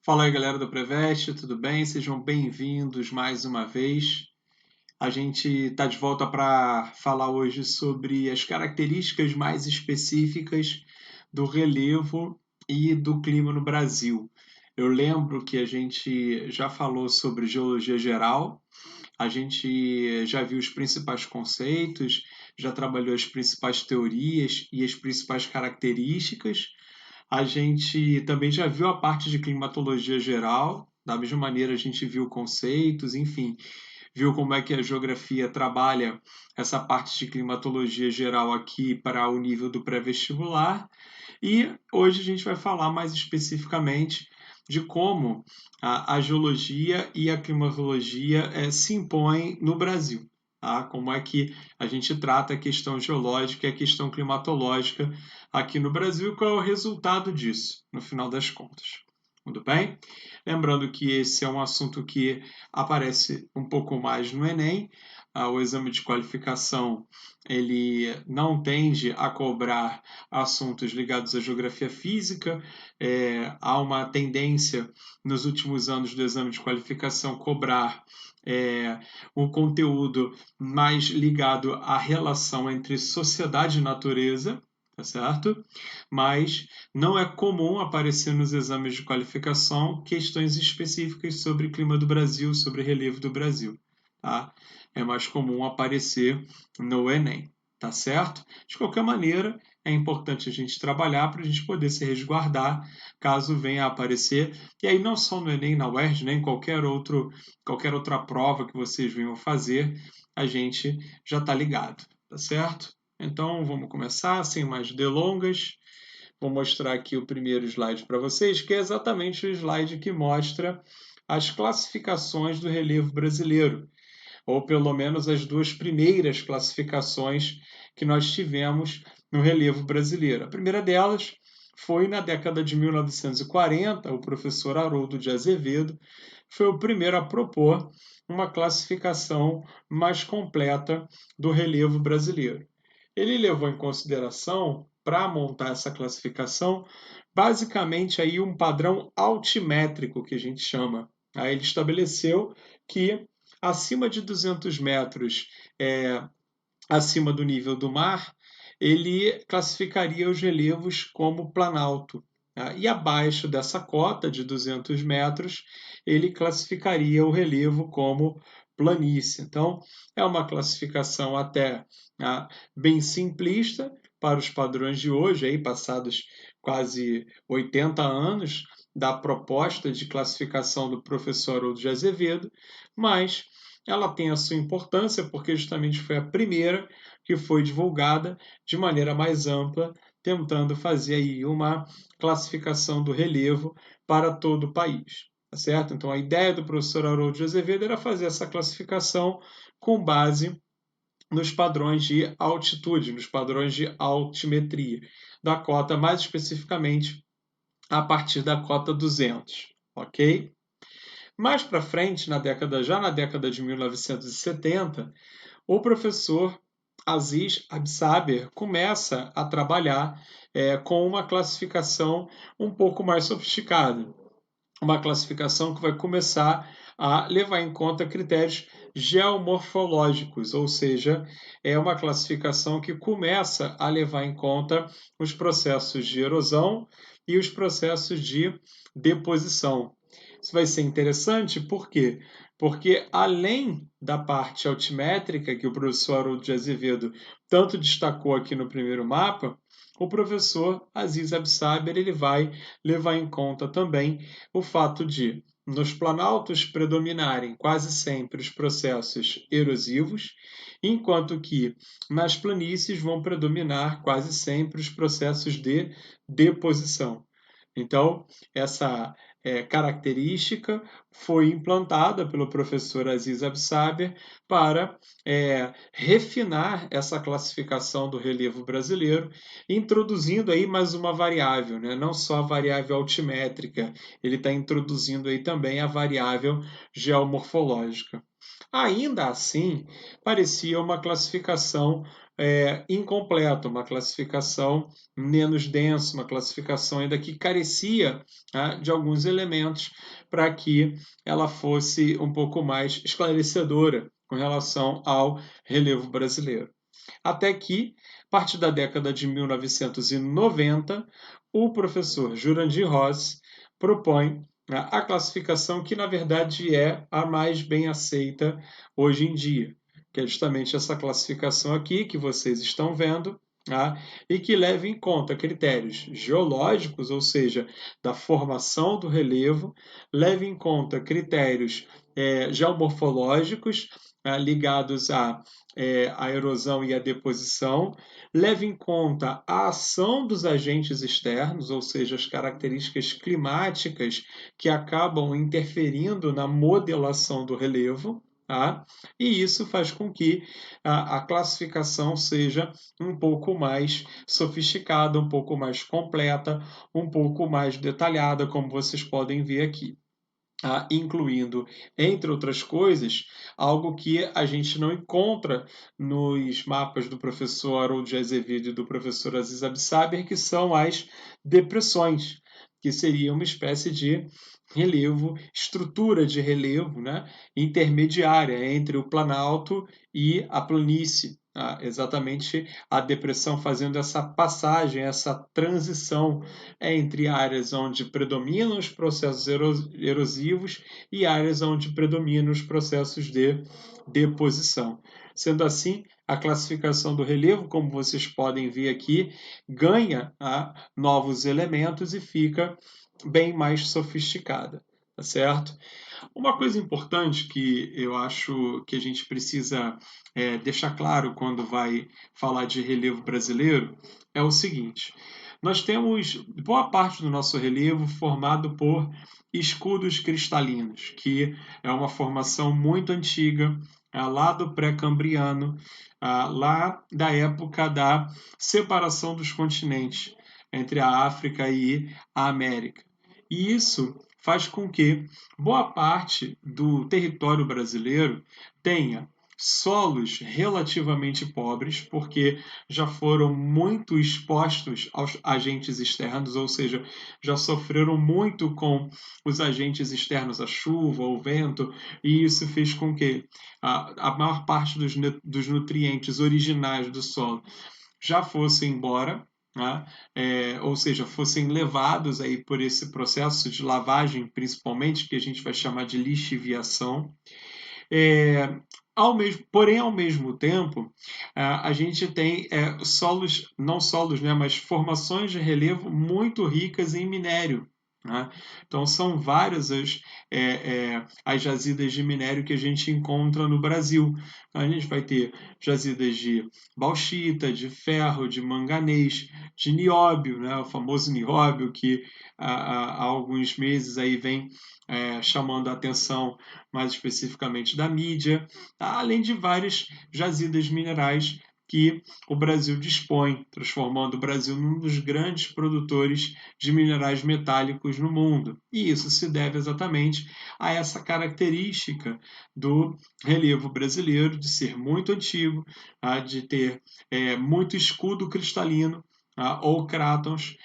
Fala aí, galera do Preveste, tudo bem? Sejam bem-vindos mais uma vez. A gente está de volta para falar hoje sobre as características mais específicas do relevo e do clima no Brasil. Eu lembro que a gente já falou sobre geologia geral, a gente já viu os principais conceitos, já trabalhou as principais teorias e as principais características. A gente também já viu a parte de climatologia geral, da mesma maneira a gente viu conceitos, enfim, viu como é que a geografia trabalha essa parte de climatologia geral aqui para o nível do pré-vestibular. E hoje a gente vai falar mais especificamente de como a geologia e a climatologia se impõem no Brasil. Tá? Como é que a gente trata a questão geológica e a questão climatológica aqui no Brasil e qual é o resultado disso, no final das contas. Tudo bem? Lembrando que esse é um assunto que aparece um pouco mais no Enem. O exame de qualificação ele não tende a cobrar assuntos ligados à geografia física. Há uma tendência nos últimos anos do exame de qualificação cobrar um conteúdo mais ligado à relação entre sociedade e natureza, tá certo? Mas não é comum aparecer nos exames de qualificação questões específicas sobre clima do Brasil, sobre relevo do Brasil, tá? É mais comum aparecer no Enem, tá certo? De qualquer maneira, é importante a gente trabalhar para a gente poder se resguardar caso venha a aparecer. E aí, não só no Enem, na UERJ, nem qualquer outra prova que vocês venham fazer, a gente já está ligado, tá certo? Então, vamos começar sem mais delongas. Vou mostrar aqui o primeiro slide para vocês, que é exatamente o slide que mostra as classificações do relevo brasileiro, ou pelo menos as duas primeiras classificações que nós tivemos no relevo brasileiro. A primeira delas foi na década de 1940, o professor Haroldo de Azevedo foi o primeiro a propor uma classificação mais completa do relevo brasileiro. Ele levou em consideração, para montar essa classificação, basicamente aí um padrão altimétrico que a gente chama. Aí ele estabeleceu que acima de 200 metros acima do nível do mar, ele classificaria os relevos como planalto. Tá? E abaixo dessa cota de 200 metros, ele classificaria o relevo como planície. Então, é uma classificação até bem simplista para os padrões de hoje, aí passados quase 80 anos da proposta de classificação do professor Haroldo de Azevedo, mas ela tem a sua importância porque justamente foi a primeira que foi divulgada de maneira mais ampla, tentando fazer aí uma classificação do relevo para todo o país. Tá certo? Então, a ideia do professor Haroldo de Azevedo era fazer essa classificação com base nos padrões de altitude, nos padrões de altimetria, da cota, mais especificamente, a partir da cota 200, ok? Mais para frente, já na década de 1970, o professor Aziz Absaber começa a trabalhar com uma classificação um pouco mais sofisticada, uma classificação que vai começar a levar em conta critérios geomorfológicos, ou seja, é uma classificação que começa a levar em conta os processos de erosão e os processos de deposição. Isso vai ser interessante, por quê? Porque além da parte altimétrica que o professor Haroldo de Azevedo tanto destacou aqui no primeiro mapa, o professor Aziz Absaber ele vai levar em conta também o fato de, nos planaltos, predominarem quase sempre os processos erosivos, enquanto que nas planícies vão predominar quase sempre os processos de deposição. Então, essa característica foi implantada pelo professor Aziz Absaber para refinar essa classificação do relevo brasileiro, introduzindo aí mais uma variável, né? Não só a variável altimétrica, ele está introduzindo aí também a variável geomorfológica. Ainda assim, parecia uma classificação incompleta, uma classificação menos densa, uma classificação ainda que carecia, né, de alguns elementos para que ela fosse um pouco mais esclarecedora com relação ao relevo brasileiro. Até que, a partir da década de 1990, o professor Jurandir Rossi propõe, né, a classificação que, na verdade, é a mais bem aceita hoje em dia, que é justamente essa classificação aqui que vocês estão vendo, tá? E que leva em conta critérios geológicos, ou seja, da formação do relevo, leva em conta critérios geomorfológicos, ligados à erosão e à deposição, leva em conta a ação dos agentes externos, ou seja, as características climáticas que acabam interferindo na modelação do relevo. Tá? E isso faz com que a classificação seja um pouco mais sofisticada, um pouco mais completa, um pouco mais detalhada, como vocês podem ver aqui. Incluindo, entre outras coisas, algo que a gente não encontra nos mapas do professor Harold de Azevedo e do professor Aziz Absaber, que são as depressões, que seria uma espécie de relevo, estrutura de relevo, né, intermediária entre o planalto e a planície. Exatamente a depressão fazendo essa passagem, essa transição entre áreas onde predominam os processos erosivos e áreas onde predominam os processos de deposição. Sendo assim, a classificação do relevo, como vocês podem ver aqui, ganha novos elementos e fica bem mais sofisticada, tá certo? Uma coisa importante que eu acho que a gente precisa deixar claro quando vai falar de relevo brasileiro é o seguinte: nós temos boa parte do nosso relevo formado por escudos cristalinos, que é uma formação muito antiga, lá do pré-cambriano, lá da época da separação dos continentes entre a África e a América. E isso faz com que boa parte do território brasileiro tenha solos relativamente pobres, porque já foram muito expostos aos agentes externos, ou seja, já sofreram muito com os agentes externos, a chuva, o vento, e isso fez com que a maior parte dos nutrientes originais do solo já fossem embora, né? Ou seja, fossem levados aí por esse processo de lavagem, principalmente, que a gente vai chamar de lixiviação. É, porém, ao mesmo tempo, a gente tem solos, não solos, né, mas formações de relevo muito ricas em minério. Né? Então, são várias as jazidas de minério que a gente encontra no Brasil. Então, a gente vai ter jazidas de bauxita, de ferro, de manganês, de nióbio, né, o famoso nióbio que há alguns meses aí vem chamando a atenção mais especificamente da mídia, além de várias jazidas minerais que o Brasil dispõe, transformando o Brasil num dos grandes produtores de minerais metálicos no mundo. E isso se deve exatamente a essa característica do relevo brasileiro de ser muito antigo, de ter muito escudo cristalino, ou crátons.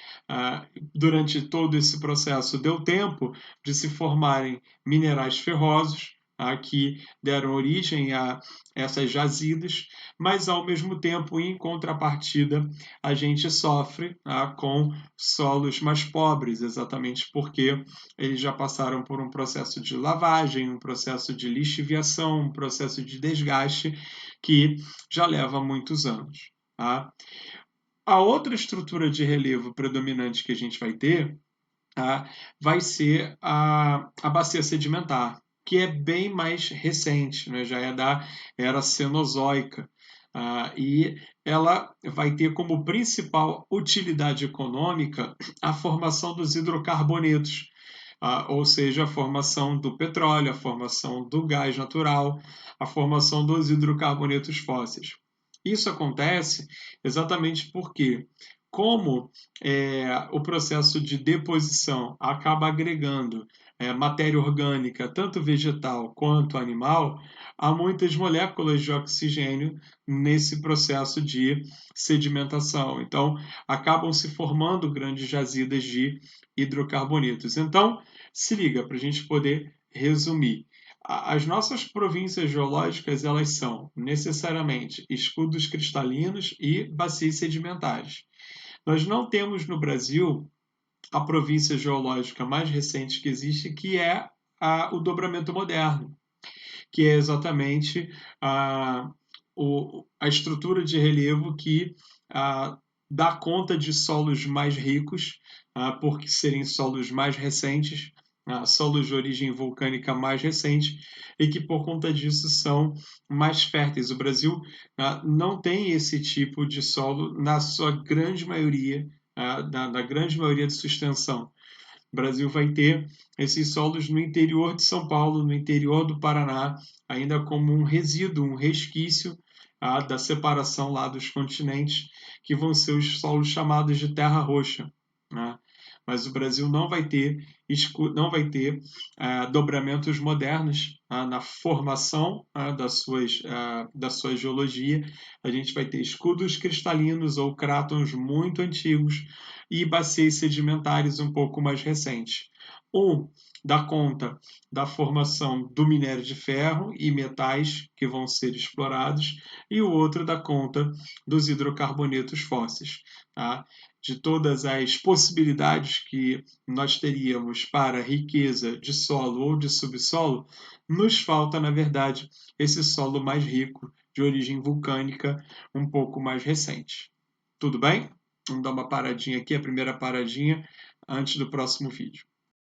Durante todo esse processo deu tempo de se formarem minerais ferrosos, que deram origem a essas jazidas, mas ao mesmo tempo, em contrapartida, a gente sofre com solos mais pobres, exatamente porque eles já passaram por um processo de lavagem, um processo de lixiviação, um processo de desgaste que já leva muitos anos. Tá? A outra estrutura de relevo predominante que a gente vai ter vai ser a bacia sedimentar, que é bem mais recente, né? Já é da era Cenozoica. E ela vai ter como principal utilidade econômica a formação dos hidrocarbonetos, ou seja, a formação do petróleo, a formação do gás natural, a formação dos hidrocarbonetos fósseis. Isso acontece exatamente porque, como o processo de deposição acaba agregando matéria orgânica, tanto vegetal quanto animal, há muitas moléculas de oxigênio nesse processo de sedimentação. Então, acabam se formando grandes jazidas de hidrocarbonetos. Então, se liga, para a gente poder resumir. As nossas províncias geológicas, elas são necessariamente escudos cristalinos e bacias sedimentares. Nós não temos no Brasil a província geológica mais recente que existe, que é o dobramento moderno, que é exatamente a estrutura de relevo que dá conta de solos mais ricos, por serem solos mais recentes, solos de origem vulcânica mais recente, e que por conta disso são mais férteis. O Brasil não tem esse tipo de solo na sua grande maioria, na grande maioria de sua extensão. O Brasil vai ter esses solos no interior de São Paulo, no interior do Paraná, ainda como um resíduo, um resquício da separação lá dos continentes, que vão ser os solos chamados de terra roxa. Né? Mas o Brasil não vai ter dobramentos modernos na formação da sua geologia. A gente vai ter escudos cristalinos ou crátons muito antigos e bacias sedimentares um pouco mais recentes. Um dá conta da formação do minério de ferro e metais que vão ser explorados, e o outro dá conta dos hidrocarbonetos fósseis. Tá? De todas as possibilidades que nós teríamos para riqueza de solo ou de subsolo, nos falta, na verdade, esse solo mais rico, de origem vulcânica, um pouco mais recente. Tudo bem? Vamos dar uma paradinha aqui, a primeira paradinha, antes do próximo vídeo.